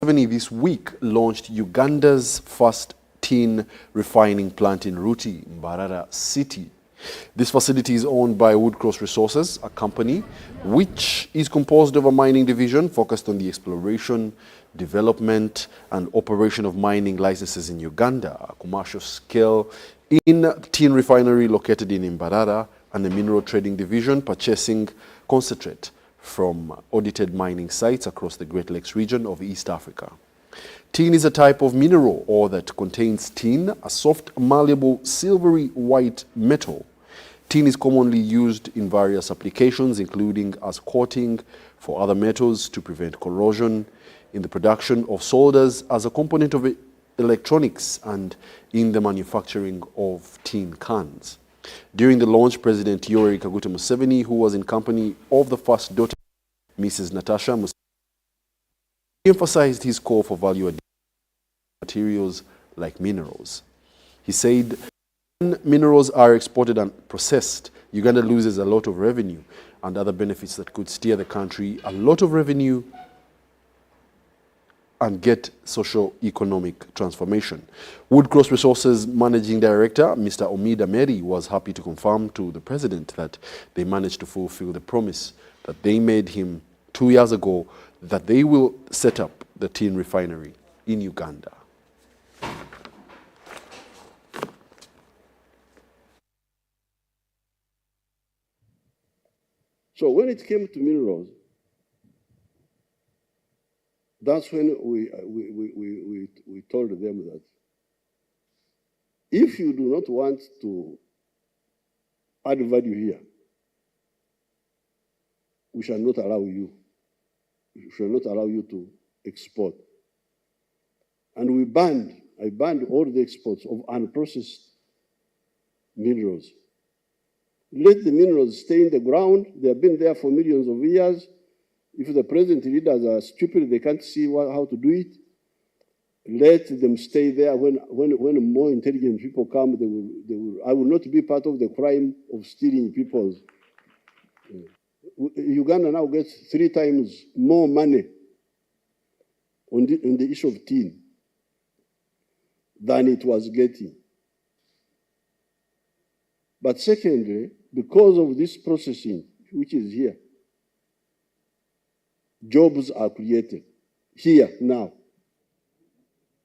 Museveni this week launched Uganda's first tin refining plant in Ruti, Mbarara City. This facility is owned by Woodcross Resources, a company which is composed of a mining division focused on the exploration, development and operation of mining licenses in Uganda, a commercial scale in tin refinery located in Mbarara, and the mineral trading division purchasing concentrate from audited mining sites across the Great Lakes region of East Africa. Tin is a type of mineral ore that contains tin, a soft, malleable, silvery white metal. Tin is commonly used in various applications, including as coating for other metals to prevent corrosion, in the production of solders, as a component of electronics, and in the manufacturing of tin cans. During the launch, President Yoweri Kaguta Museveni, who was in company of the first daughter, Mrs. Natasha Museveni, emphasized his call for value-added materials like minerals. He said, when minerals are exported and processed, Uganda loses a lot of revenue and other benefits that could steer the country a lot of revenue and get socio-economic transformation. Woodcross Resources Managing Director, Mr. Omida Mary, was happy to confirm to the President that they managed to fulfill the promise that they made him 2 years ago, that they will set up the tin refinery in Uganda. So when it came to minerals, that's when we told them that if you do not want to add value here, we shall not allow you. We shall not allow you to export. And I banned all the exports of unprocessed minerals. Let the minerals stay in the ground. They have been there for millions of years. If the present leaders are stupid, they can't see how to do it. Let them stay there. When more intelligent people come, I will not be part of the crime of stealing people's. Uganda now gets 3 times more money on the issue of tin than it was getting. But secondly, because of this processing, which is here, jobs are created here now.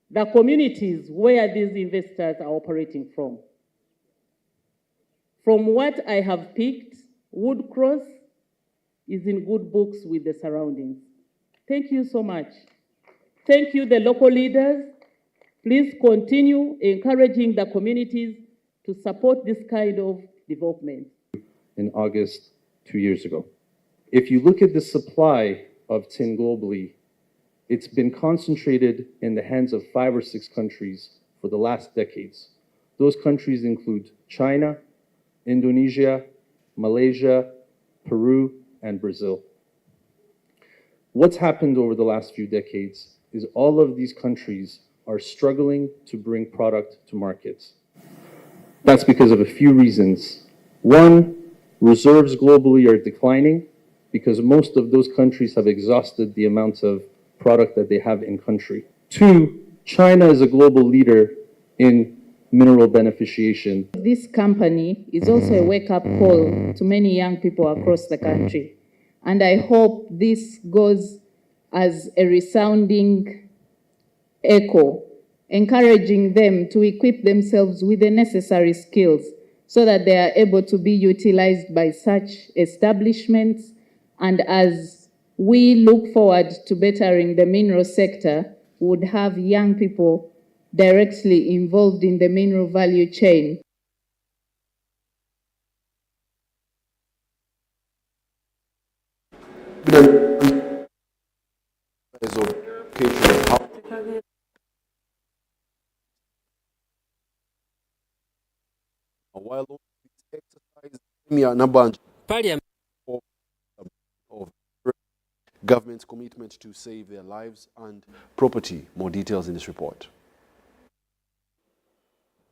The communities where these investors are operating from. From what I have picked, Woodcross is in good books with the surroundings. Thank you so much. Thank you, the local leaders. Please continue encouraging the communities to support this kind of development. In August 2 years ago. If you look at the supply of tin globally, it's been concentrated in the hands of 5 or 6 countries for the last decades. Those countries include China, Indonesia, Malaysia, Peru, and Brazil. What's happened over the last few decades is all of these countries are struggling to bring product to markets. That's because of a few reasons. One, reserves globally are declining because most of those countries have exhausted the amount of product that they have in country. 2, China is a global leader in mineral beneficiation. This company is also a wake-up call to many young people across the country. And I hope this goes as a resounding echo, encouraging them to equip themselves with the necessary skills so that they are able to be utilized by such establishments. And as we look forward to bettering the mineral sector, we would have young people directly involved in the mineral value chain. While this exercise, number Parliament of government's commitment to save their lives and property. More details in this report.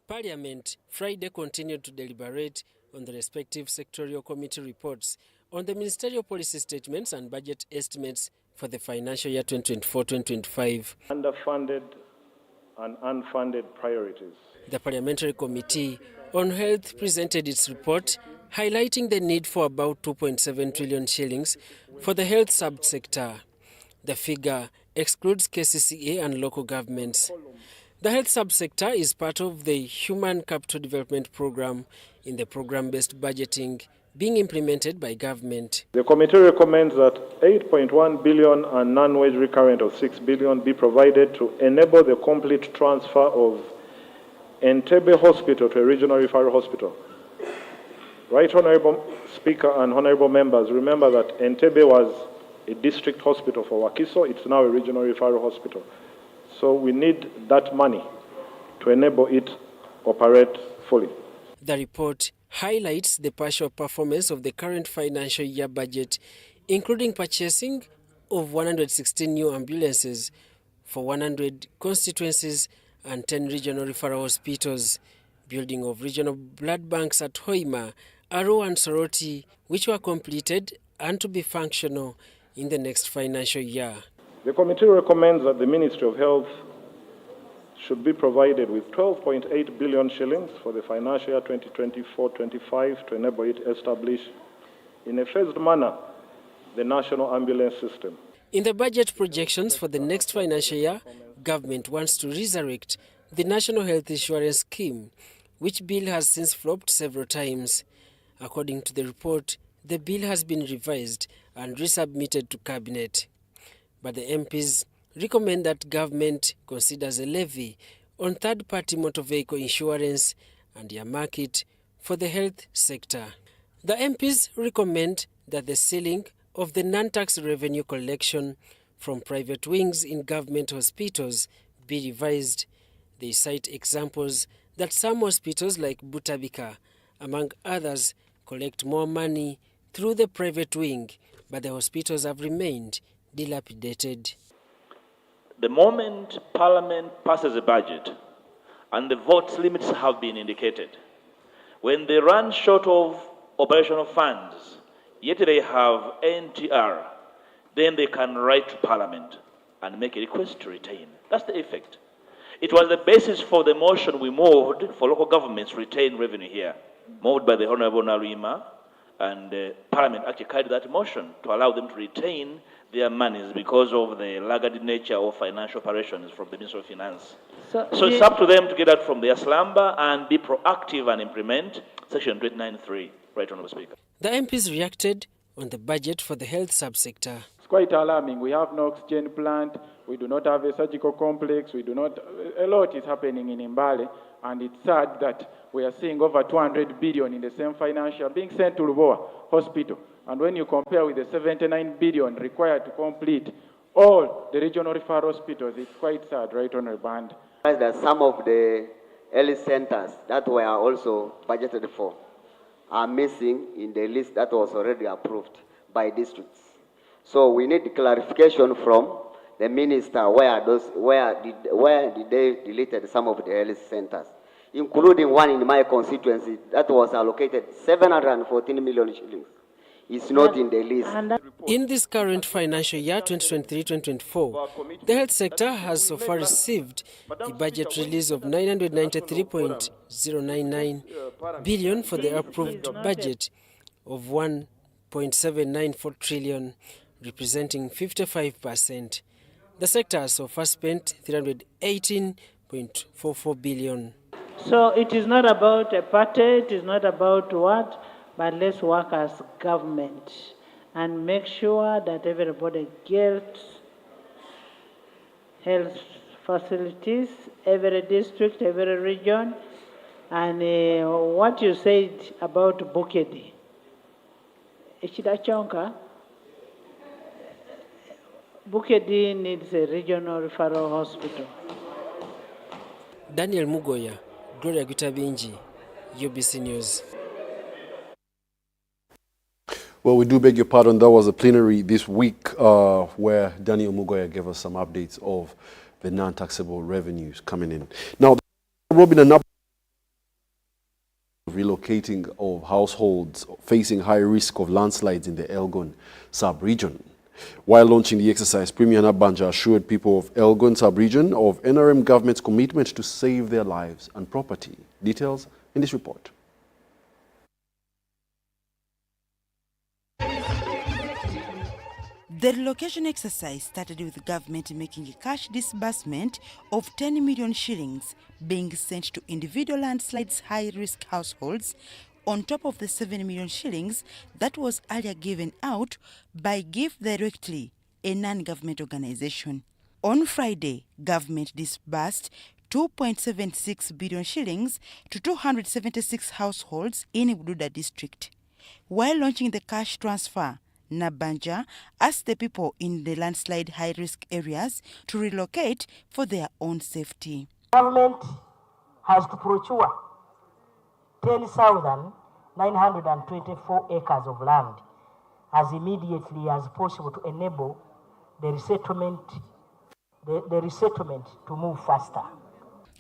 Parliament Friday continued to deliberate on the respective sectorial committee reports on the ministerial policy statements and budget estimates for the financial year 2024-2025. Underfunded and unfunded priorities. The Parliamentary Committee on Health presented its report highlighting the need for about 2.7 trillion shillings for the health subsector. The figure excludes KCCA and local governments. The health subsector is part of the Human Capital Development Program in the program-based budgeting being implemented by government. The committee recommends that 8.1 billion and non-wage recurrent of 6 billion be provided to enable the complete transfer of Entebbe Hospital to a regional referral hospital. Right, Honorable Speaker and Honorable Members, remember that Entebbe was a district hospital for Wakiso. It's now a regional referral hospital. So we need that money to enable it operate fully. The report highlights the partial performance of the current financial year budget, including purchasing of 116 new ambulances for 100 constituencies and 10 regional referral hospitals, building of regional blood banks at Hoima, Aro and Soroti, which were completed and to be functional in the next financial year. The committee recommends that the Ministry of Health should be provided with 12.8 billion shillings for the financial year 2024-25 to enable it to establish in a phased manner the national ambulance system. In the budget projections for the next financial year, government wants to resurrect the National Health Insurance Scheme, which bill has since flopped several times. According to the report, the bill has been revised and resubmitted to Cabinet. But the MPs recommend that government considers a levy on third-party motor vehicle insurance and earmark it for the health sector. The MPs recommend that the ceiling of the non-tax revenue collection from private wings in government hospitals be revised. They cite examples that some hospitals like Butabika, among others, collect more money through the private wing, but the hospitals have remained dilapidated. The moment Parliament passes a budget and the vote limits have been indicated, when they run short of operational funds, yet they have NTR, then they can write to Parliament and make a request to retain. That's the effect. It was the basis for the motion we moved for local governments to retain revenue here, moved by the Honorable Narima, and Parliament actually carried that motion to allow them to retain their monies because of the laggard nature of financial operations from the Ministry of Finance. So it's up to them to get that from their slumber and be proactive and implement Section 293. Right, Honourable Speaker. The MPs reacted on the budget for the health subsector. It's quite alarming. We have no oxygen plant. We do not have a surgical complex. We do not. A lot is happening in Mbale, and it's sad that we are seeing over 200 billion in the same financial being sent to Lubowa Hospital. And when you compare with the 79 billion required to complete all the regional referral hospitals, it's quite sad, right, Honourable Band. That some of the early centers that were also budgeted for are missing in the list that was already approved by districts. So we need clarification from the minister where did they deleted some of the early centers, including one in my constituency that was allocated 714 million shillings. It's not in the list. In this current financial year 2023-2024, the health sector has so far received a budget release of 993.099 billion for the approved budget of 1.794 trillion, representing 55%. The sector has so far spent 318.44 billion. So it is not about a party, it is not about what, but let's work as government and make sure that everybody gets health facilities, every district, every region. And what you said about Bukedi, Ichidachonka, Bukedi needs a regional referral hospital. Daniel Mugoya, Gloria Gutabinji, UBC News. Well, we do beg your pardon. That was a plenary this week where Daniel Mugoya gave us some updates of the non-taxable revenues coming in. Now, Robin, an update of relocating of households facing high risk of landslides in the Elgon sub-region. While launching the exercise, Premier Nabanja assured people of Elgon sub-region of NRM government's commitment to save their lives and property. Details in this report. The relocation exercise started with the government making a cash disbursement of 10 million shillings being sent to individual landslides high-risk households on top of the 7 million shillings that was earlier given out by Give Directly, a non-government organization. On Friday, government disbursed 2.76 billion shillings to 276 households in Bududa district. While launching the cash transfer, Nabanja asked the people in the landslide high-risk areas to relocate for their own safety. Government has to procure 10,924 acres of land as immediately as possible to enable the resettlement to move faster.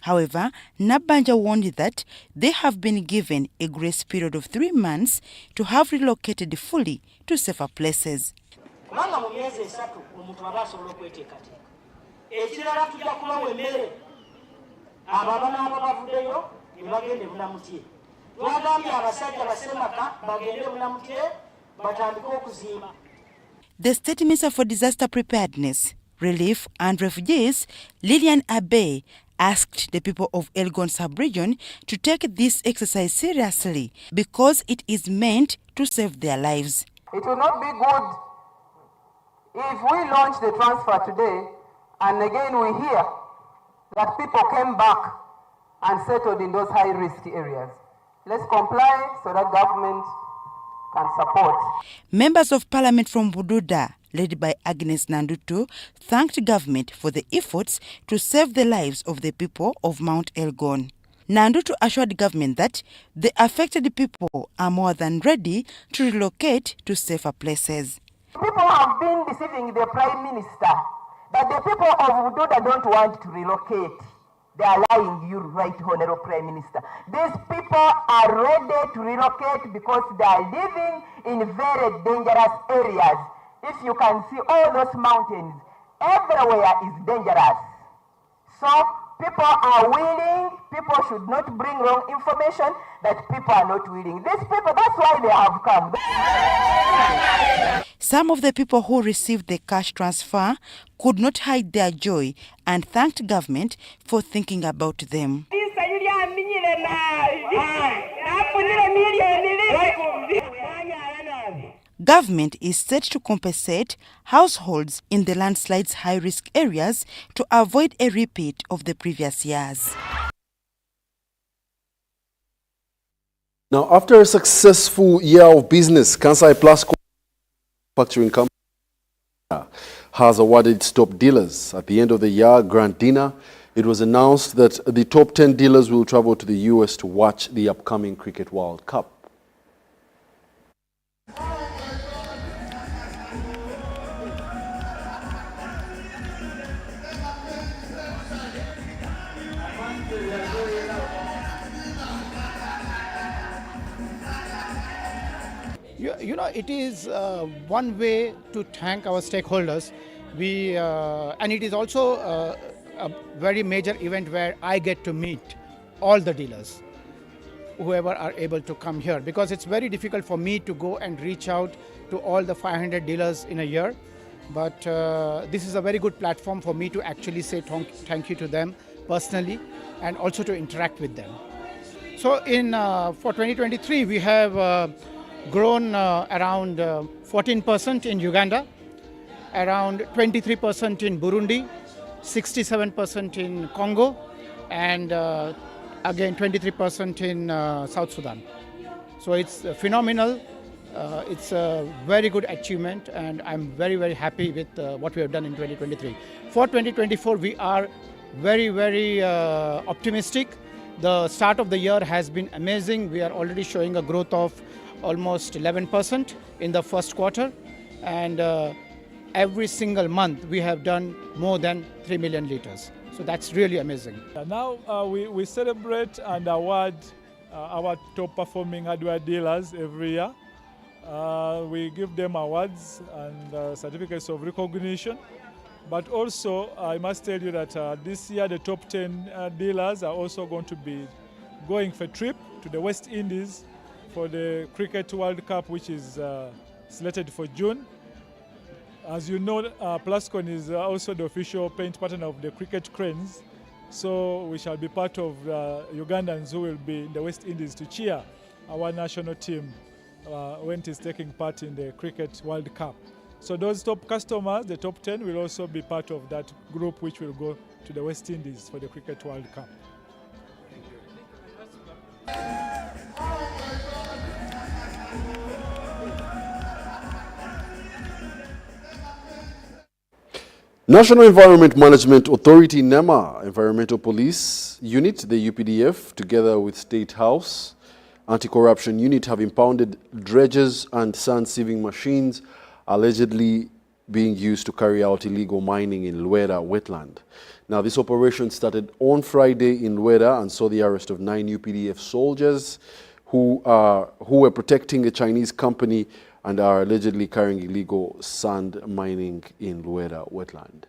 However, Nabanja warned that they have been given a grace period of 3 months to have relocated fully to safer places. The State Minister for Disaster Preparedness, Relief and Refugees, Lillian Abe, asked the people of Elgon sub-region to take this exercise seriously because it is meant to save their lives. It will not be good if we launch the transfer today and again we hear that people came back and settled in those high-risk areas. Let's comply so that government can support. Members of Parliament from Bududa, led by Agnes Nandutu, thanked government for the efforts to save the lives of the people of Mount Elgon. Nandutu assured government that the affected people are more than ready to relocate to safer places. People have been deceiving the Prime Minister that the people of Bududa don't want to relocate. They are lying, you right, Honorable Prime Minister. These people are ready to relocate because they are living in very dangerous areas. If you can see all those mountains, everywhere is dangerous. So people are willing, people should not bring wrong information that people are not willing. These people, that's why they have come. Some of the people who received the cash transfer could not hide their joy and thanked government for thinking about them. Government is set to compensate households in the landslides high-risk areas to avoid a repeat of the previous years. Now, after a successful year of business, Kansai Plus Manufacturing Company has awarded its top dealers. At the end of the year grand dinner, it was announced that the top 10 dealers will travel to the US to watch the upcoming Cricket World Cup. You know, it is one way to thank our stakeholders. And it is also a very major event where I get to meet all the dealers, whoever are able to come here, because it's very difficult for me to go and reach out to all the 500 dealers in a year. But this is a very good platform for me to actually say thank you to them personally and also to interact with them. So for 2023, we have grown around 14% in Uganda, around 23% in Burundi, 67% in Congo, and again 23% in South Sudan. So it's phenomenal. It's a very good achievement, and I'm very, very happy with what we have done in 2023. For 2024, we are very, very optimistic. The start of the year has been amazing. We are already showing a growth of almost 11% in the first quarter, and every single month we have done more than 3 million liters. So that's really amazing. Now we celebrate and award our top performing hardware dealers every year. We give them awards and certificates of recognition. But also, I must tell you that this year the top 10 dealers are also going to be going for a trip to the West Indies for the Cricket World Cup, which is slated for June. As you know, Plascon is also the official paint partner of the Cricket Cranes. So we shall be part of Ugandans who will be in the West Indies to cheer our national team when it is taking part in the Cricket World Cup. So those top customers, the top 10, will also be part of that group which will go to the West Indies for the Cricket World Cup. National Environment Management Authority, NEMA, Environmental Police Unit, the UPDF, together with State House Anti-Corruption Unit have impounded dredges and sand sieving machines allegedly being used to carry out illegal mining in Luera wetland. Now, this operation started on Friday in Luera and saw the arrest of 9 UPDF soldiers who were protecting a Chinese company and are allegedly carrying illegal sand mining in Luera wetland.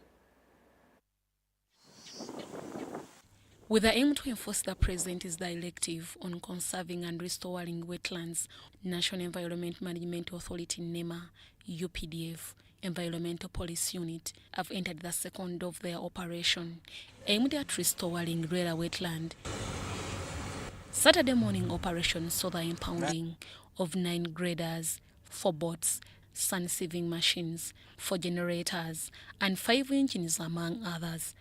With the aim to enforce the President's directive on conserving and restoring wetlands, National Environment Management Authority, NEMA, UPDF, Environmental Police Unit have entered the second of their operation, aimed at restoring Luera wetland. Saturday morning operations saw the impounding of 9 graders, 4 boats, sand sieving machines, 4 generators, and 5 engines, among others.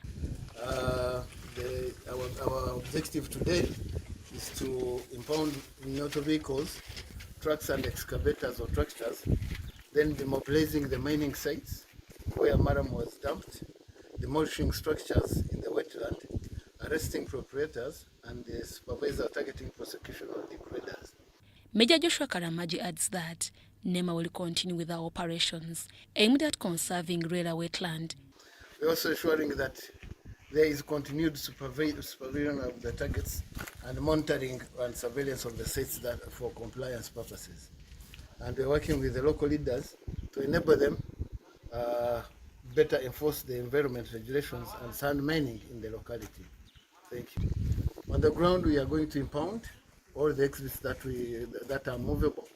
Our objective today is to impound motor vehicles, trucks and excavators or tractors, then demobilizing the mining sites where Maram was dumped, demolishing structures in the wetland, arresting proprietors, and the supervisor targeting prosecution of the graders. Major Joshua Karamaji adds that NEMA will continue with our operations aimed at conserving Luera wetland. We're also ensuring that there is continued supervision of the targets and monitoring and surveillance of the sites that for compliance purposes. And we're working with the local leaders to enable them better enforce the environment regulations and sand mining in the locality. Thank you. On the ground, we are going to impound all the exhibits that are movable,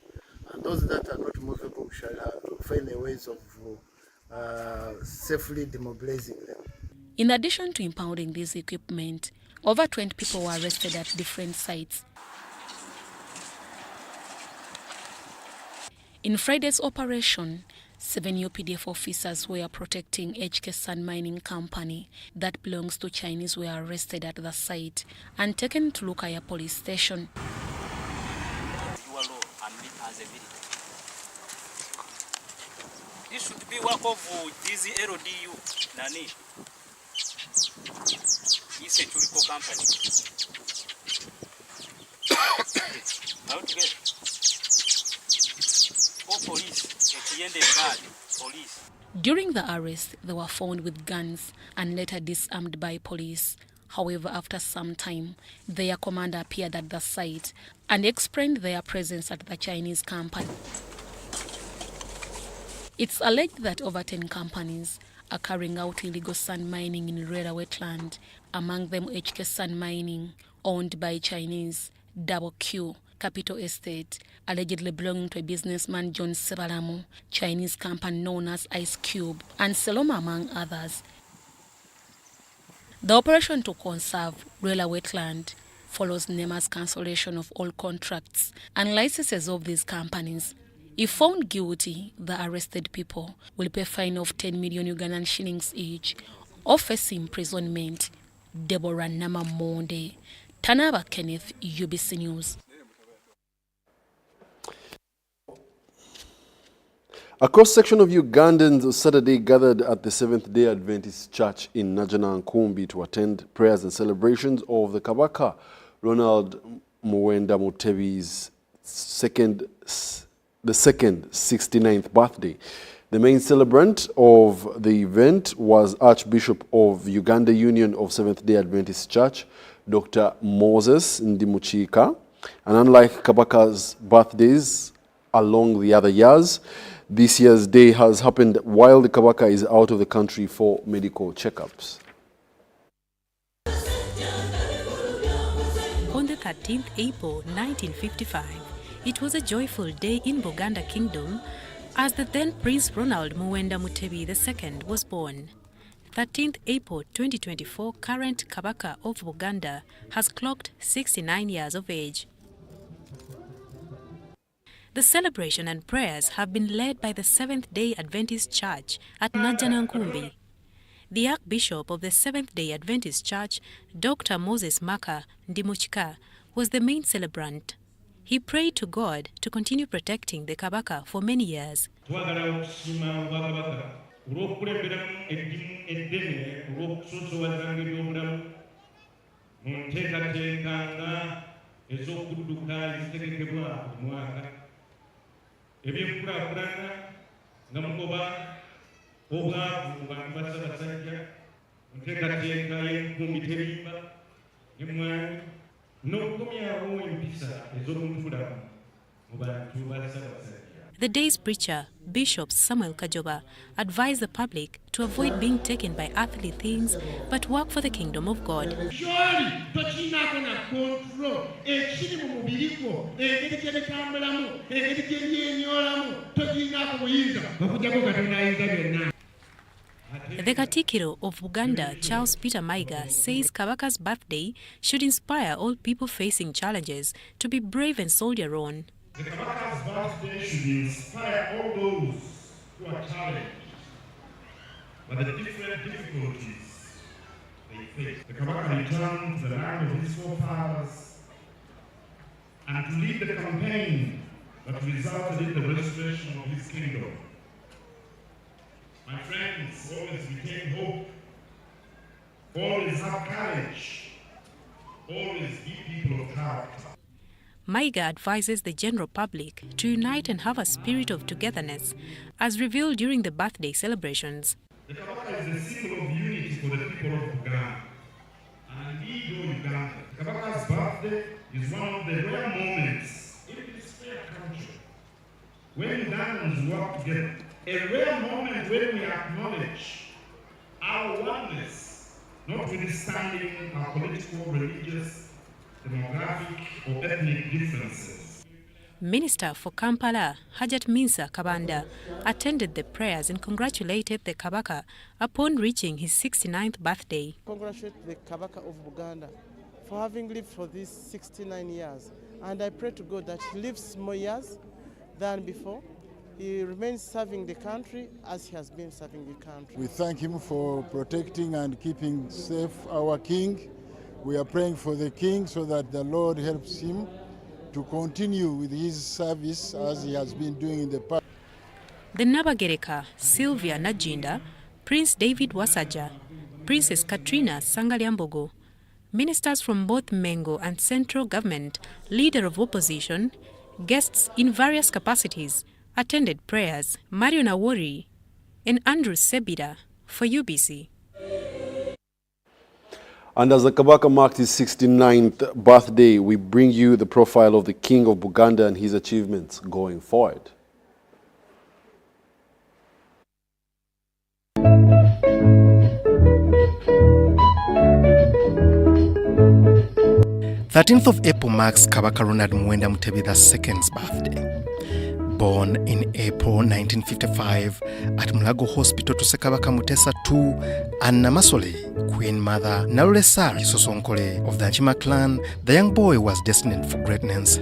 and those that are not movable, we shall find a ways of safely demobilizing them. In addition to impounding this equipment, over 20 people were arrested at different sites. In Friday's operation, 7 UPDF officers who were protecting HK Sand Mining Company that belongs to Chinese were arrested at the site and taken to Lukaya police station. This should be work of this LDU, Nani. It's a Turco company. How to get? Oh, police. At the end of police. During the arrest, they were found with guns and later disarmed by police. However, after some time, their commander appeared at the site and explained their presence at the Chinese company. It's alleged that over 10 companies are carrying out illegal sand mining in Luera wetland, among them HK Sand Mining, owned by Chinese, Double Q, Capital Estate, allegedly belonging to a businessman John Sebalamo, Chinese company known as Ice Cube, and Seloma, among others. The operation to conserve Luera wetland follows NEMA's cancellation of all contracts and licenses of these companies. If found guilty, the arrested people will pay a fine of 10 million Ugandan shillings each or face imprisonment. Deborah Nama Monde, Tanaba Kenneth, UBC News. A cross-section of Ugandans Saturday gathered at the Seventh-day Adventist Church in Najana Nkumbi to attend prayers and celebrations of the Kabaka Ronald Muwenda Mutebi's second 69th birthday. The main celebrant of the event was Archbishop of Uganda Union of Seventh-day Adventist Church, Dr. Moses Ndimuchika. And unlike Kabaka's birthdays, along the other years. This year's day has happened while the Kabaka is out of the country for medical checkups. On the 13th April 1955, it was a joyful day in Buganda Kingdom as the then Prince Ronald Muwenda Mutebi II was born. 13th April 2024, current Kabaka of Buganda has clocked 69 years of age. The celebration and prayers have been led by the Seventh-day Adventist Church at Najanankumbi. The Archbishop of the Seventh-day Adventist Church, Dr. Moses Maka Ndimuchika, was the main celebrant. He prayed to God to continue protecting the Kabaka for many years. The day's preacher, Bishop Samuel Kajoba, advised the public to avoid being taken by earthly things but work for the kingdom of God. The Katikiro of Buganda, Charles Peter Maiga, says Kabaka's birthday should inspire all people facing challenges to be brave and soldier on. The Kabaka's birthday should inspire all those who are challenged by the different difficulties they face. The Kabaka returned to the land of his forefathers and to lead the campaign that resulted in the restoration of his kingdom. My friends, always retain hope, always have courage, always be people of character. Maiga advises the general public to unite and have a spirit of togetherness, as revealed during the birthday celebrations. The Kabaka is a symbol of unity for the people of Uganda, and indeed all Uganda. The Kabaka's birthday is one of the rare moments in this fair country when Ugandans work together. A rare moment when we acknowledge our oneness, notwithstanding our political, religious, demographic or ethnic differences. Minister for Kampala, Hajat Minsa Kabanda, attended the prayers and congratulated the Kabaka upon reaching his 69th birthday. Congratulate the Kabaka of Buganda for having lived for these 69 years. And I pray to God that he lives more years than before. He remains serving the country as he has been serving the country. We thank him for protecting and keeping safe our king. We are praying for the king so that the Lord helps him to continue with his service as he has been doing in the past. The Nabagereka, Sylvia Najinda, Prince David Wasaja, Princess Katrina Sangalyambogo, ministers from both Mengo and central government, leader of opposition, guests in various capacities, attended prayers. Mario Nawori and Andrew Sebida for UBC. And as the Kabaka marked his 69th birthday, we bring you the profile of the King of Buganda and his achievements going forward. April marks Kabaka Ronald Muwenda Mutebi II's birthday. Born in April 1955 at Mulago Hospital to Sekabaka Mutesa II and Namasole, Queen Mother Narulesa Sosonkole of the Achima clan, the young boy was destined for greatness.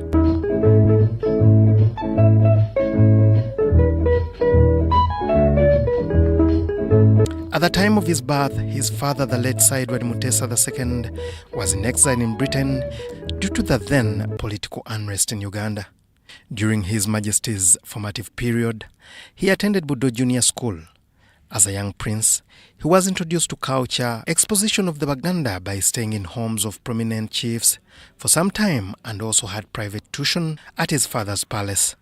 At the time of his birth, his father, the late Saidwad Mutesa II, was in exile in Britain due to the then political unrest in Uganda. During His Majesty's formative period, he attended Budo Junior School. As a young prince, he was introduced to culture exposition of the Baganda by staying in homes of prominent chiefs for some time and also had private tuition at his father's palace.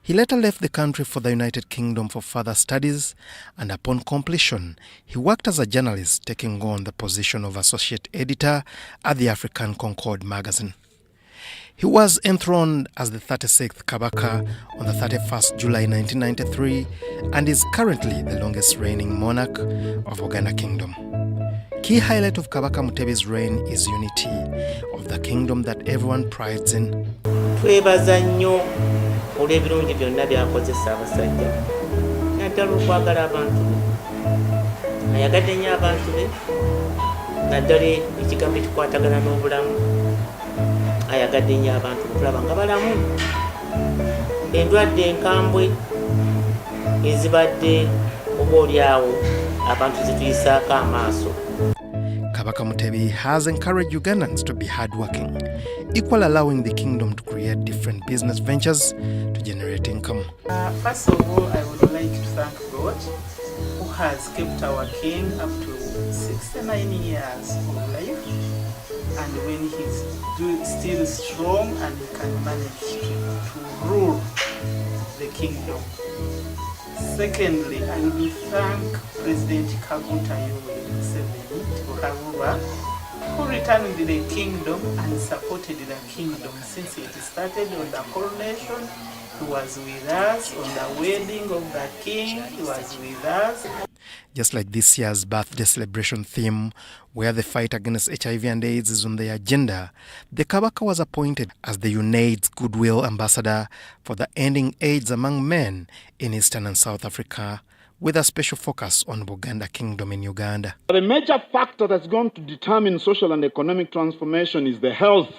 He later left the country for the United Kingdom for further studies, and upon completion, he worked as a journalist, taking on the position of associate editor at the African Concord magazine. He was enthroned as the 36th Kabaka on the 31st July 1993 and is currently the longest reigning monarch of Buganda Kingdom. Key highlight of Kabaka Mutebi's reign is unity of the kingdom that everyone prides in. Twebaza nnyo olw'ebirungi byonna byakozesa abasajja naddala okwagala abantu be ayagadde nnyo abantu be naddala ekigambo ekikwatagana n'obulamu ayagadde nnyo abantu okulaba nga balamu endwadde enkambwe ezibadde oba oliawo abantu zituyisaako amaaso. Kabaka Mutebi has encouraged Ugandans to be hardworking, equal allowing the kingdom to create different business ventures to generate income. First of all, I would like to thank God who has kept our king up to 69 years of life, and when he's still strong and he can manage to rule the kingdom. Secondly, I will thank President Kaguta Yoweri Museveni who returned the kingdom and supported the kingdom since it started on the coronation. He was with us on the wedding of the king. He was with us. Just like this year's birthday celebration theme, where the fight against HIV and AIDS is on the agenda, the Kabaka was appointed as the UNAIDS Goodwill Ambassador for the ending AIDS among men in Eastern and South Africa, with a special focus on Buganda Kingdom in Uganda. The major factor that's going to determine social and economic transformation is the health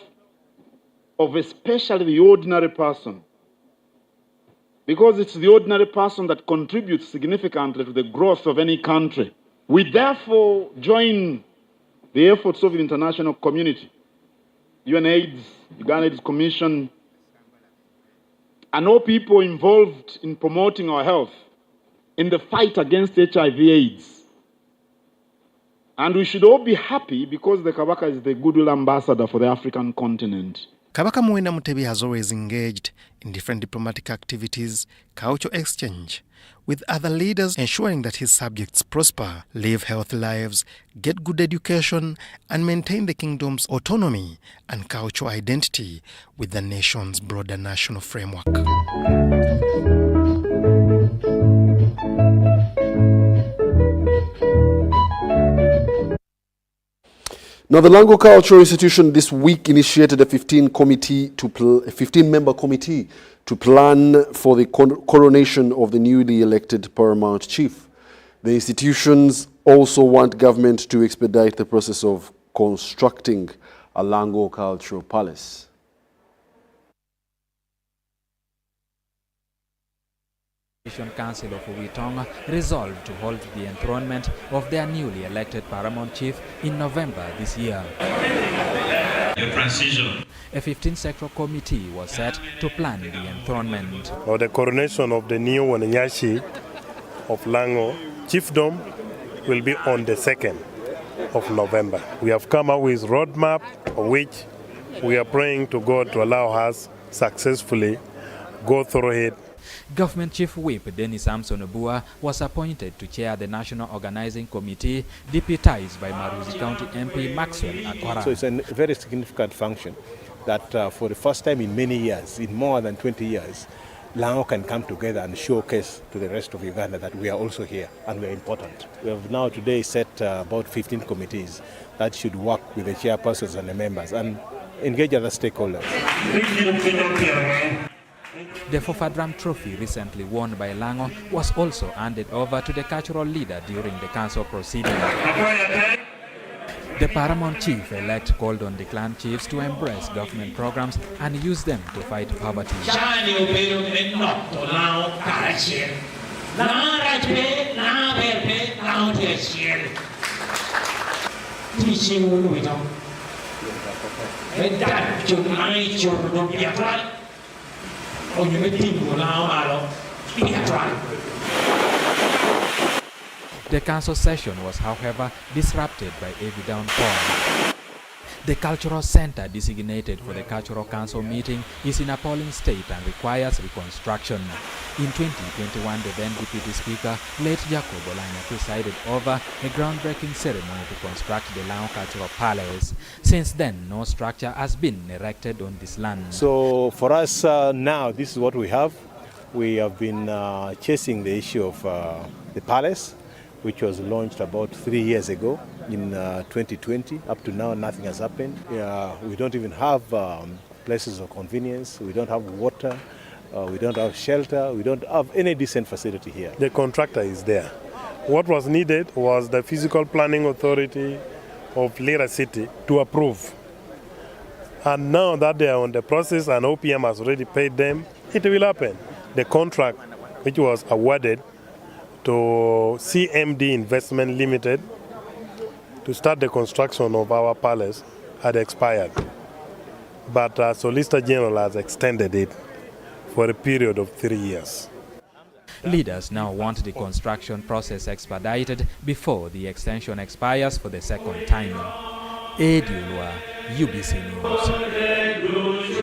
of especially the ordinary person, because it's the ordinary person that contributes significantly to the growth of any country. We therefore join the efforts of the international community, UNAIDS, Uganda AIDS Commission, and all people involved in promoting our health in the fight against HIV/AIDS. And we should all be happy because the Kabaka is the goodwill ambassador for the African continent. Kabaka Muwenda Mutebi has always engaged in different diplomatic activities, cultural exchange with other leaders, ensuring that his subjects prosper, live healthy lives, get good education, and maintain the kingdom's autonomy and cultural identity with the nation's broader national framework. Now, the Lango Cultural Institution this week initiated a 15-member committee to plan for the coronation of the newly elected paramount chief. The institutions also want government to expedite the process of constructing a Lango Cultural Palace. Council of Uitong resolved to hold the enthronement of their newly elected paramount chief in November this year. A 15-sector committee was set to plan the enthronement. The coronation of the new Wananyashi of Lango chiefdom will be on the 2nd of November. We have come up with a roadmap of which we are praying to God to allow us successfully go through it. Government Chief Whip Dennis Samson Obua was appointed to chair the National Organizing Committee, deputized by Maruzi County MP Maxwell Akwara. So it's a very significant function that for the first time in many years, in more than 20 years, Lango can come together and showcase to the rest of Uganda that we are also here and we are important. We have now today set about 15 committees that should work with the chairpersons and the members and engage other stakeholders. The Fofadram Trophy, recently won by Lango, was also handed over to the cultural leader during the council proceeding. The paramount chief-elect called on the clan chiefs to embrace government programs and use them to fight poverty. The council session was, however, disrupted by heavy downpour. The cultural center designated for the Cultural Council meeting is in appalling state and requires reconstruction. In 2021, the then Deputy Speaker, late Jacob Olanya, presided over a groundbreaking ceremony to construct the Lao Cultural Palace. Since then, no structure has been erected on this land. So for us now, this is what we have. We have been chasing the issue of the palace, which was launched about 3 years ago in 2020. Up to now, nothing has happened. We don't even have places of convenience. We don't have water. We don't have shelter. We don't have any decent facility here. The contractor is there. What was needed was the physical planning authority of Lira City to approve. And now that they are on the process and OPM has already paid them, it will happen. The contract which was awarded to CMD Investment Limited to start the construction of our palace had expired. But Solicitor General has extended it for a period of 3 years. Leaders now want the construction process expedited before the extension expires for the second time. Ediulwa, UBC News.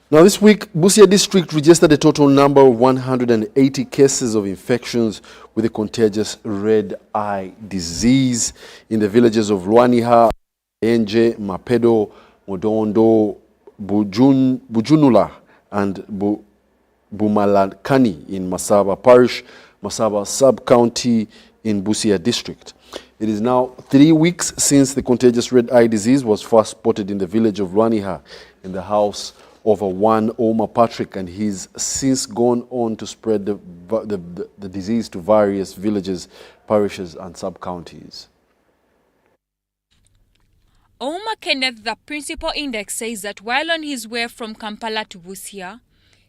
Now this week, Busia District registered a total number of 180 cases of infections with the contagious red eye disease in the villages of Lwaniha, Enje, Mapedo, Modondo, Bujunula and Bumalakani in Masaba Parish, Masaba Sub-County in Busia District. It is now 3 weeks since the contagious red eye disease was first spotted in the village of Lwaniha in the house of one Omar Patrick, and he's since gone on to spread the disease to various villages, parishes and sub-counties. Omar Kenneth, the principal index, says that while on his way from Kampala to Busia,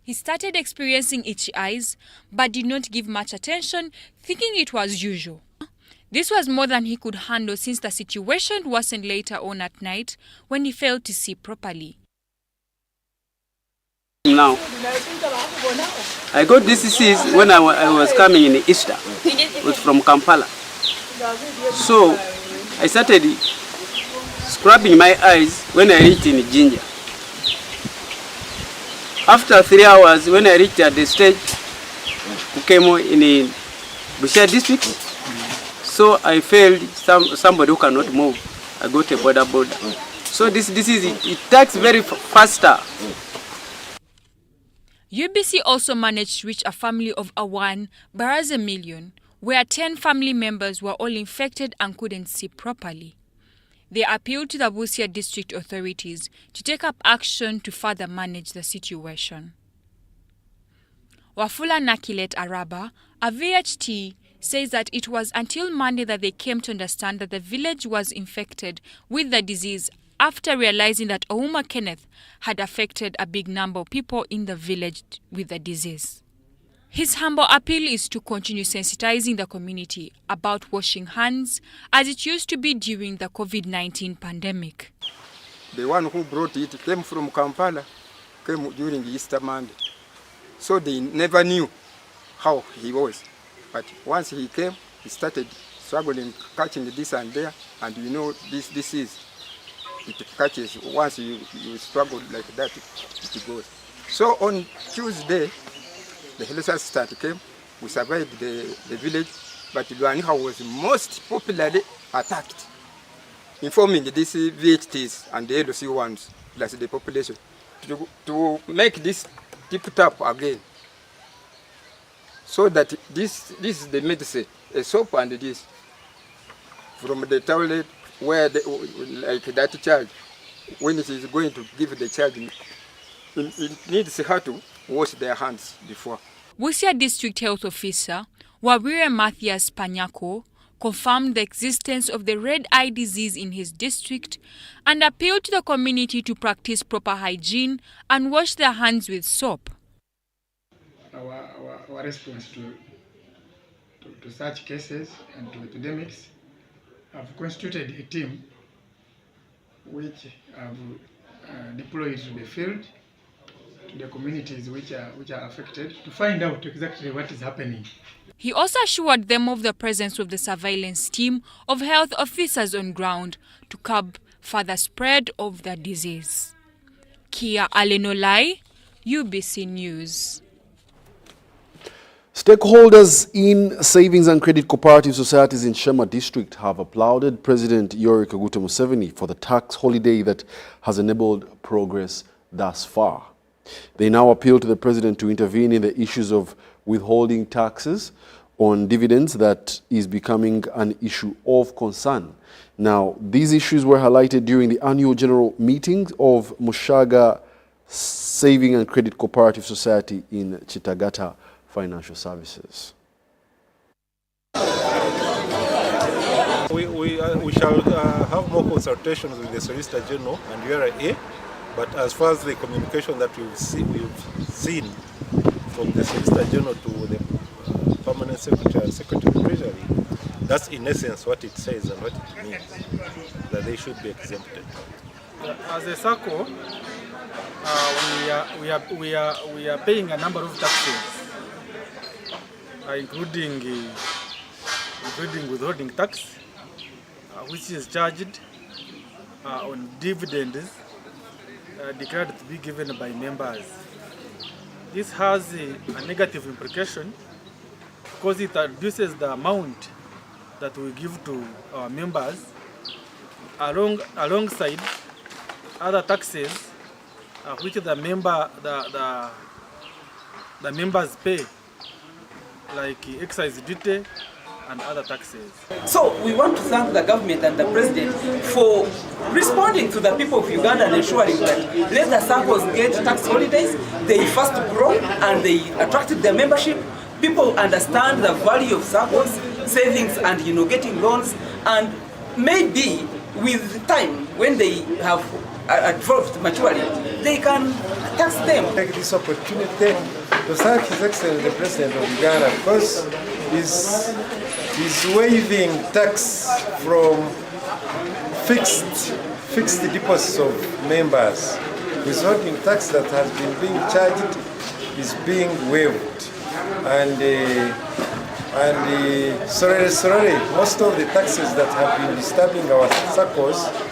he started experiencing itchy eyes but did not give much attention, thinking it was usual. This was more than he could handle since the situation worsened later on at night when he failed to see properly. Now, I got this disease when I was coming in Easter, was from Kampala. So I started scrubbing my eyes when I reached in Jinja. After 3 hours, when I reached at the stage, came in Busia District, so I failed somebody who cannot move. I got a border. So this disease, it attacks very faster. UBC also managed to reach a family of Awan, Baraza Million, where 10 family members were all infected and couldn't see properly. They appealed to the Busia district authorities to take up action to further manage the situation. Wafula Nakilet Araba, a VHT, says that it was until Monday that they came to understand that the village was infected with the disease after realizing that Ouma Kenneth had affected a big number of people in the village with the disease. His humble appeal is to continue sensitizing the community about washing hands as it used to be during the COVID-19 pandemic. The one who brought it came from Kampala, came during Easter Monday. So they never knew how he was. But once he came, he started struggling, catching this and there, and you know this disease. It catches once you struggle like that, it goes. So on Tuesday, the health assistant came. We survived the village, but Lwaniha was most popularly attacked, informing these VHTs and the LOC ones, plus the population, to make this tip-top again. So that this is the medicine, a soap and this, from the toilet, where like that child, when it is going to give the child, it needs her to wash their hands before. Busia District Health Officer Wawire Matthias Panyako confirmed the existence of the red eye disease in his district and appealed to the community to practice proper hygiene and wash their hands with soap. Our response to such cases and to epidemics have constituted a team which have deployed to the field to the communities which are affected to find out exactly what is happening. He also assured them of the presence of the surveillance team of health officers on ground to curb further spread of the disease. Kia Alenolai, UBC News. Stakeholders in savings and credit cooperative societies in Shema district have applauded President Yoweri Kaguta Museveni for the tax holiday that has enabled progress thus far. They now appeal to the president to intervene in the issues of withholding taxes on dividends that is becoming an issue of concern. Now, these issues were highlighted during the annual general meeting of Mushaga Saving and Credit Cooperative Society in Chitagata Financial Services. We shall have more consultations with the Solicitor General and URA, but as far as the communication that we've seen from the Solicitor General to the Permanent Secretary and Secretary of the Treasury, that's in essence what it says and what it means, that they should be exempted. As a SACCO, we are paying a number of taxes, including withholding tax, which is charged on dividends declared to be given by members. This has a negative implication because it reduces the amount that we give to our members alongside other taxes which the members pay, like excise duty and other taxes. So we want to thank the government and the president for responding to the people of Uganda and ensuring that let the SACCOs get tax holidays. They first grow and they attracted their membership. People understand the value of SACCOs, savings and getting loans, and maybe with time when they have advanced maturity, they can tax them. Take this opportunity to thank His Excellency the President of Uganda because he's waiving tax from fixed deposits of members. Withholding tax that has been being charged is being waived, and slowly, most of the taxes that have been disturbing our SACCOs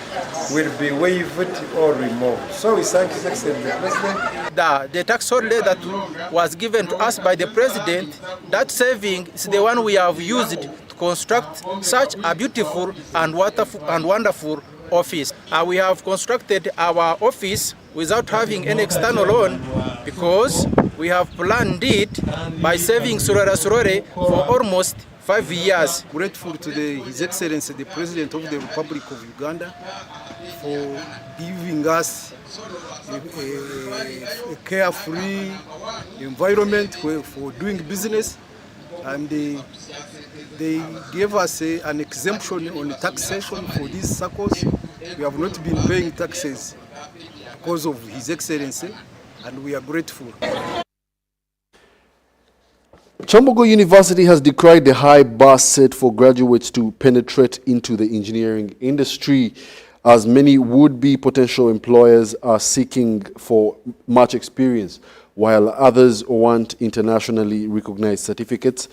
will be waived or removed. So we thank His Excellency the President. The tax holiday that was given to us by the President, that saving is the one we have used to construct such a beautiful and wonderful office. We have constructed our office without having any external loan because we have planned it by saving surore for almost 5 years. Grateful to His Excellency the President of the Republic of Uganda for giving us a carefree environment for doing business, and they gave us an exemption on taxation for these SACCOs. We have not been paying taxes because of His Excellency, and we are grateful. Chambogo University has decried the high bar set for graduates to penetrate into the engineering industry, as many would-be potential employers are seeking for much experience, while others want internationally recognized certificates.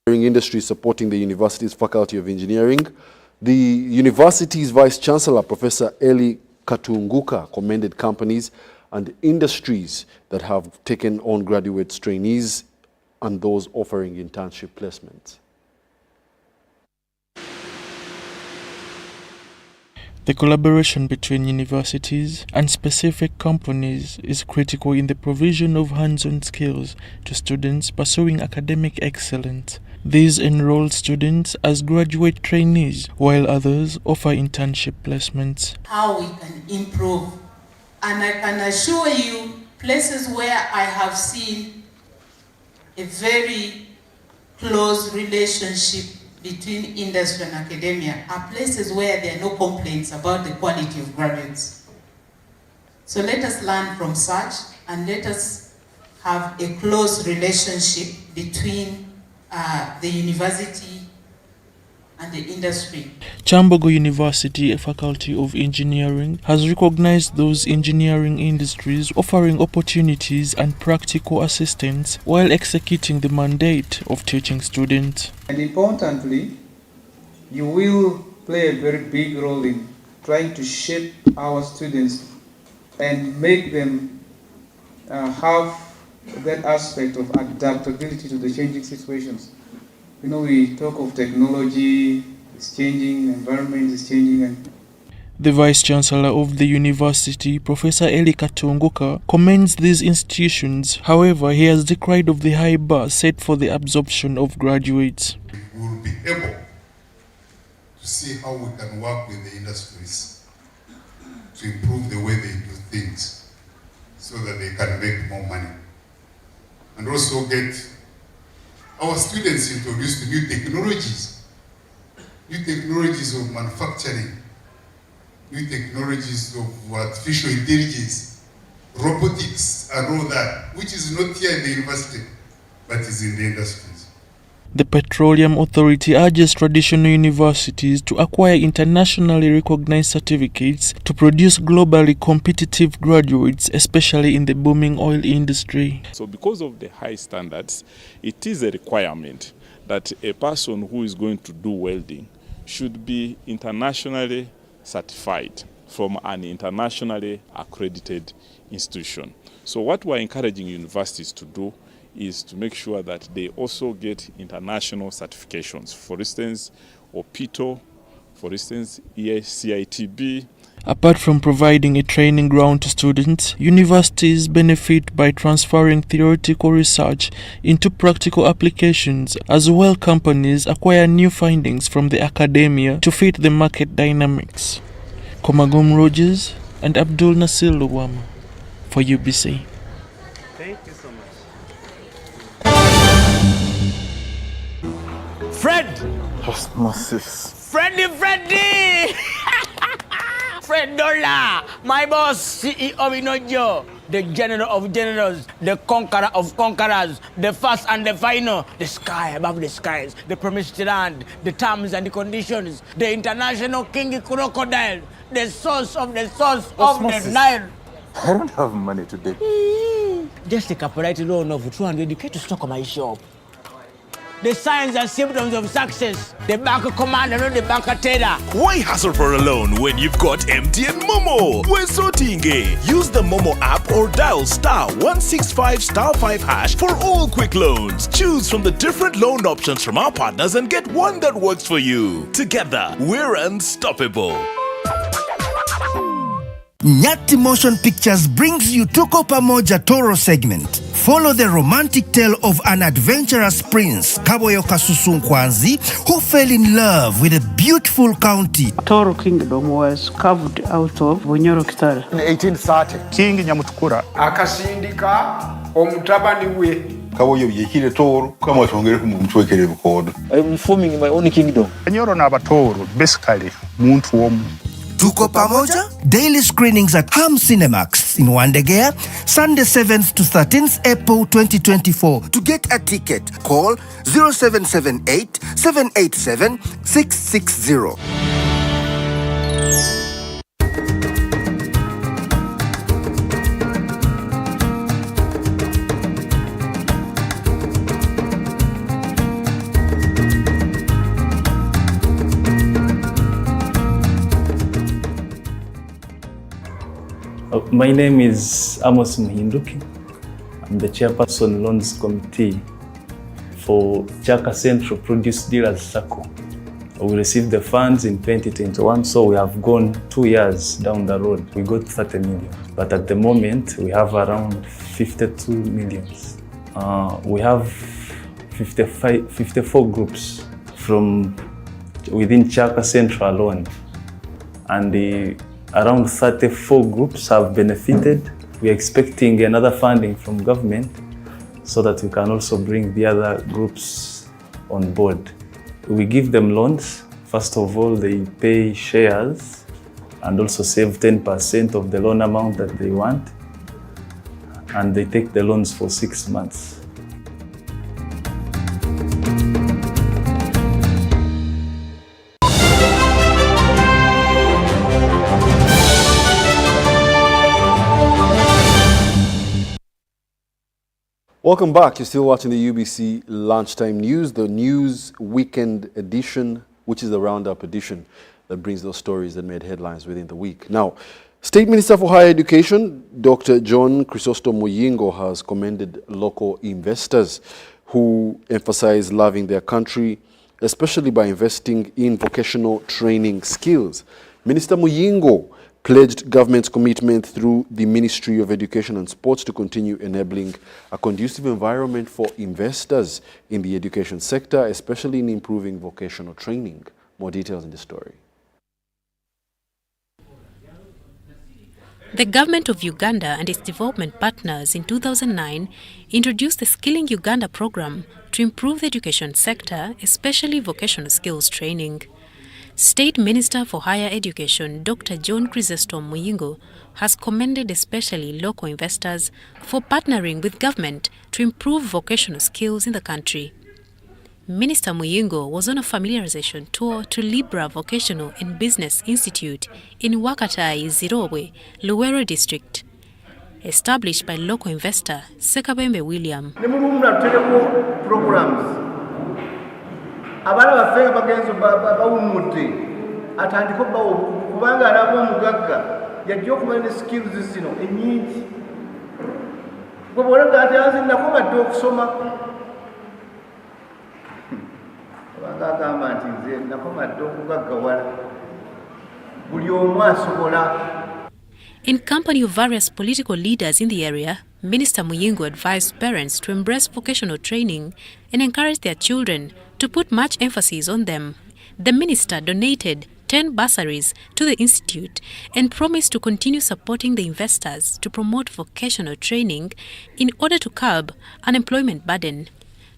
Engineering industry supporting the university's Faculty of Engineering. The university's Vice-Chancellor, Professor Eli Katunguka, commended companies and industries that have taken on graduates, trainees, and those offering internship placements. The collaboration between universities and specific companies is critical in the provision of hands-on skills to students pursuing academic excellence. These enroll students as graduate trainees, while others offer internship placements. How we can improve. And I can assure you, places where I have seen a very close relationship between industry and academia are places where there are no complaints about the quality of graduates. So let us learn from such, and let us have a close relationship between the university and the industry. Chambogo University, a faculty of engineering, has recognized those engineering industries offering opportunities and practical assistance while executing the mandate of teaching students. And importantly, you will play a very big role in trying to shape our students and make them have that aspect of adaptability to the changing situations. You know, we talk of technology, it's changing, environment is changing. And the Vice-Chancellor of the university, Professor Eli Katunguka, commends these institutions. However, he has decried of the high bar set for the absorption of graduates. We will be able to see how we can work with the industries to improve the way they do things so that they can make more money. And also get our students introduced to new technologies of manufacturing, new technologies of artificial intelligence, robotics and all that, which is not here in the university, but is in the industries. The Petroleum Authority urges traditional universities to acquire internationally recognized certificates to produce globally competitive graduates, especially in the booming oil industry. So because of the high standards, it is a requirement that a person who is going to do welding should be internationally certified from an internationally accredited institution. So what we're encouraging universities to do is to make sure that they also get international certifications. For instance, OPITO, for instance, EACITB. Apart from providing a training ground to students, universities benefit by transferring theoretical research into practical applications. As well, companies acquire new findings from the academia to fit the market dynamics. Komagom Rogers and Abdul Nasir Luwama for UBC. Thank you so much. Fred! Osmosis. Freddy! Fred Dollar, my boss, CEO Inojo, the general of generals, the conqueror of conquerors, the first and the final, the sky above the skies, the promised land, the terms and the conditions, the international king crocodile, the source of the Nile. I don't have money today. Just take a polite loan of 200k to stock on my shop. The signs and symptoms of success. The bank commander, not the bank teller. Why hassle for a loan when you've got MTN Momo? We're sorting it. Use the Momo app or dial *165*5# for all quick loans. Choose from the different loan options from our partners and get one that works for you. Together, we're unstoppable. Nyati Motion Pictures brings you Tuko Pamoja Toro segment. Follow the romantic tale of an adventurous prince, Kaboyo Kasusu Nkwanzi, who fell in love with a beautiful county. Toro Kingdom was carved out of Bunyoro Kitale. In 1830, King Nyamutukura akasindika omutabani we Kaboyo yekire Toro kama tongere kumumchwekere bukodo. I'm forming my own kingdom. Nyoro na Batoro basically muntu womu. Tuko Pamoja, daily screenings at Ham Cinemax in Wandegea, Sunday 7th to 13th April 2024. To get a ticket, call 0778 787 660. My name is Amos Muhinduki. I'm the chairperson Loans Committee for Chaka Central Produce Dealers Circle. We received the funds in 2021, so we have gone 2 years down the road. We got 30 million, but at the moment we have around 52 millions. We have 54 groups from within Chaka Central alone, and around 34 groups have benefited. We are expecting another funding from government so that we can also bring the other groups on board. We give them loans. First of all, they pay shares and also save 10% of the loan amount that they want. And they take the loans for 6 months. Welcome back. You're still watching the UBC Lunchtime News, the News Weekend Edition, which is the roundup edition that brings those stories that made headlines within the week. Now, State Minister for Higher Education, Dr. John Chrysostom Muyingo, has commended local investors who emphasize loving their country, especially by investing in vocational training skills. Minister Muyingo pledged government's commitment through the Ministry of Education and Sports to continue enabling a conducive environment for investors in the education sector, especially in improving vocational training. More details in the story. The government of Uganda and its development partners in 2009 introduced the Skilling Uganda program to improve the education sector, especially vocational skills training. State Minister for Higher Education, Dr. John Chrysostom Muyingo, has commended especially local investors for partnering with government to improve vocational skills in the country. Minister Muyingo was on a familiarization tour to Libra Vocational and Business Institute in Wakatai, Zirowe, Luwero District, established by local investor Sekabembe William. Abana bafenga bagenzo bawumutte atandiko bawo kubanga alabo mugagga yajjo kumanya skills zino enyingi gobora gati anzi nakoma ddo okusoma abanga agamba nti nze nakoma ddo okugaggawala buli omu asobola. In company of various political leaders in the area, Minister Muyingo advised parents to embrace vocational training and encourage their children to put much emphasis on them. The minister donated 10 bursaries to the institute and promised to continue supporting the investors to promote vocational training in order to curb unemployment burden.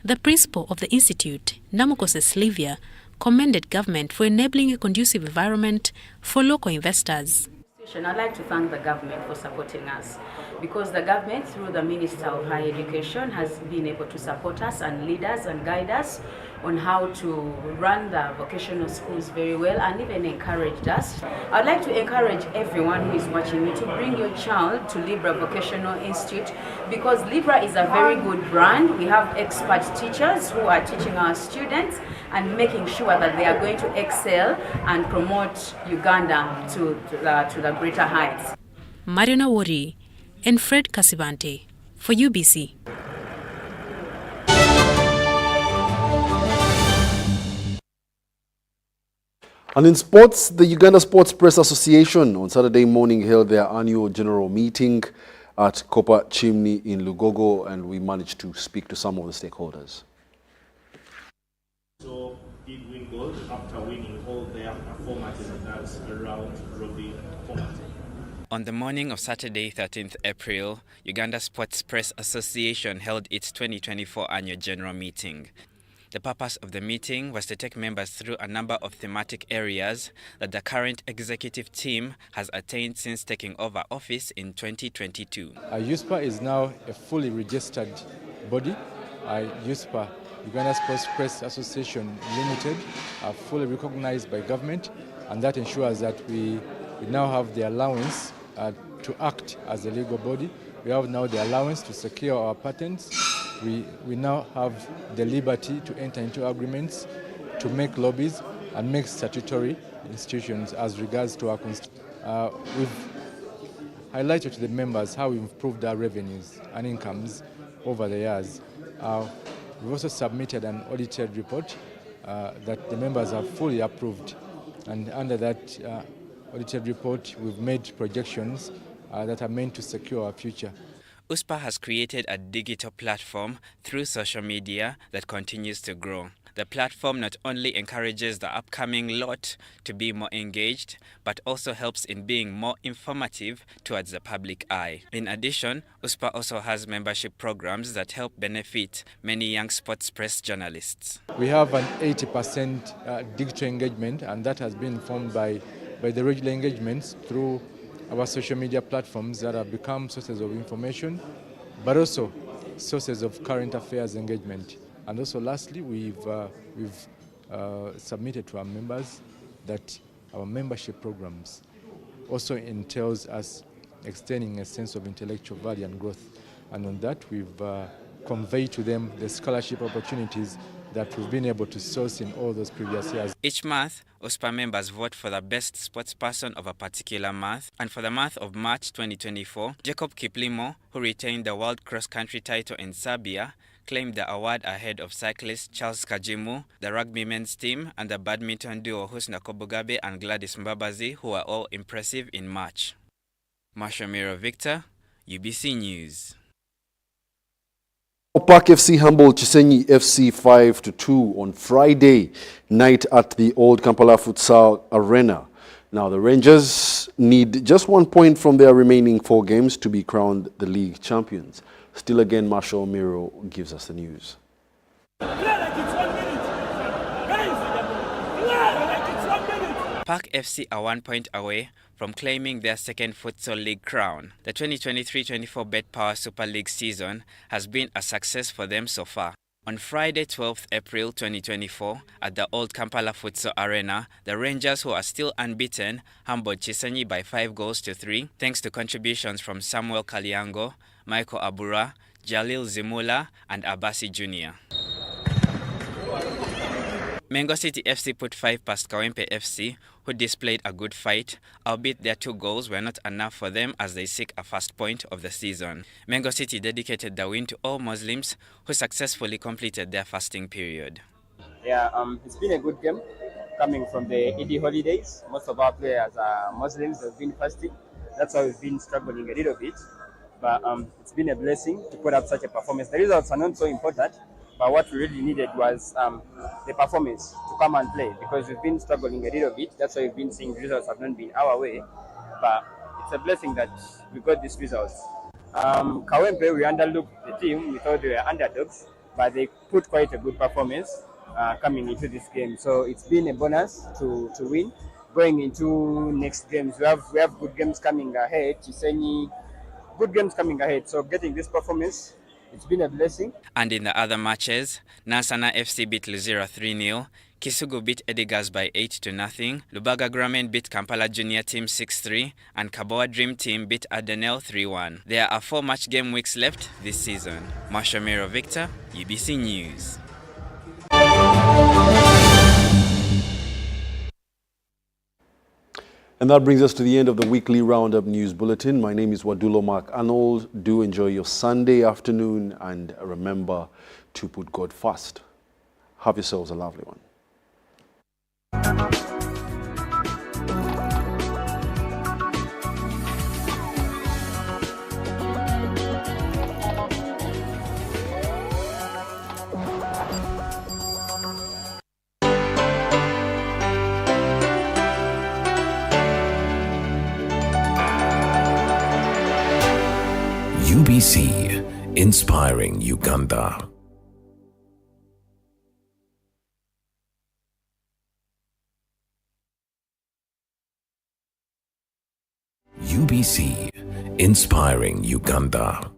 The principal of the institute, Namukose Slivia, commended government for enabling a conducive environment for local investors. I'd like to thank the government for supporting us, because the government, through the Minister of Higher Education, has been able to support us and lead us and guide us on how to run the vocational schools very well, and even encouraged us. I'd like to encourage everyone who is watching me to bring your child to Libra Vocational Institute, because Libra is a very good brand. We have expert teachers who are teaching our students and making sure that they are going to excel and promote Uganda to the greater heights. Mariana Wori and Fred Kasibante for UBC. And in sports, the Uganda Sports Press Association on Saturday morning held their annual general meeting at Copper Chimney in Lugogo, and we managed to speak to some of the stakeholders. So did win gold after winning all their formats, and that's a round-robin format. On the morning of Saturday, 13th April, Uganda Sports Press Association held its 2024 annual general meeting. The purpose of the meeting was to take members through a number of thematic areas that the current executive team has attained since taking over office in 2022. USPA is now a fully registered body. USPA, Uganda Sports Press Association Limited, are fully recognized by government, and that ensures that we now have the allowance to act as a legal body. We have now the allowance to secure our patents. We now have the liberty to enter into agreements, to make lobbies and make statutory institutions as regards to our constitution. We've highlighted to the members how we've improved our revenues and incomes over the years. We've also submitted an audited report that the members have fully approved, and under that audited report we've made projections that are meant to secure our future. USPA has created a digital platform through social media that continues to grow. The platform not only encourages the upcoming lot to be more engaged, but also helps in being more informative towards the public eye. In addition, USPA also has membership programs that help benefit many young sports press journalists. We have an 80% digital engagement, and that has been formed by the regular engagements through our social media platforms that have become sources of information, but also sources of current affairs engagement. And also lastly, we've submitted to our members that our membership programs also entails us extending a sense of intellectual value and growth. And on that, we've convey to them the scholarship opportunities that we've been able to source in all those previous years. Each month, OSPA members vote for the best sports person of a particular month, and for the month of March 2024, Jacob Kiplimo, who retained the World Cross Country title in Serbia, claimed the award ahead of cyclist Charles Kajimu, the rugby men's team, and the badminton duo Husna Kobugabe and Gladys Mbabazi, who were all impressive in March. Mashamiro Victor, UBC News. Park FC humbled Chisenyi FC 5-2 on Friday night at the Old Kampala Futsal Arena. Now the Rangers need just 1 point from their remaining 4 games to be crowned the league champions. Still again, Marshall Miro gives us the news. Park FC are 1 point away from claiming their second futsal league crown. The 2023-24 Bet Power Super League season has been a success for them so far. On Friday, 12th April 2024, at the Old Kampala Futsal Arena, the Rangers, who are still unbeaten, humbled Chisenyi by 5-3, thanks to contributions from Samuel Kaliango, Michael Abura, Jalil Zimula, and Abasi Jr. Mengo City FC put 5 past Kawempe FC, who displayed a good fight, albeit their 2 goals were not enough for them as they seek a first point of the season. Mengo City dedicated the win to all Muslims who successfully completed their fasting period. Yeah, it's been a good game coming from the Eid holidays. Most of our players are Muslims, they've been fasting. That's why we've been struggling a little bit. But it's been a blessing to put up such a performance. The results are not so important, but what we really needed was the performance to come and play, because we've been struggling a little bit. That's why we've been seeing results have not been our way. But it's a blessing that we got these results. Kawempe, we underlooked the team. We thought they were underdogs, but they put quite a good performance coming into this game. So it's been a bonus to win. Going into next games, we have good games coming ahead. Chisenyi, good games coming ahead. So getting this performance, it's been a blessing. And in the other matches, Nasana FC beat Luzira 3-0, Kisugu beat Edgars by 8-0, Lubaga Gramen beat Kampala Junior Team 6-3, and Kaboa Dream Team beat Adenel 3-1. There are 4 match game weeks left this season. Mashamiro Victor, UBC News. And that brings us to the end of the weekly Roundup News Bulletin. My name is Wadulo Mark Arnold. Do enjoy your Sunday afternoon and remember to put God first. Have yourselves a lovely one. UBC, inspiring Uganda. UBC, inspiring Uganda.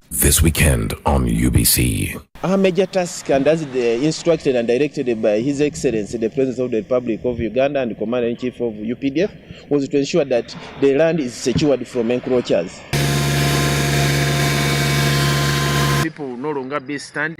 This weekend on UBC. Our major task, and as instructed and directed by His Excellency, the President of the Republic of Uganda and Commander-in-Chief of UPDF, was to ensure that the land is secured from encroachers. People will no longer be standing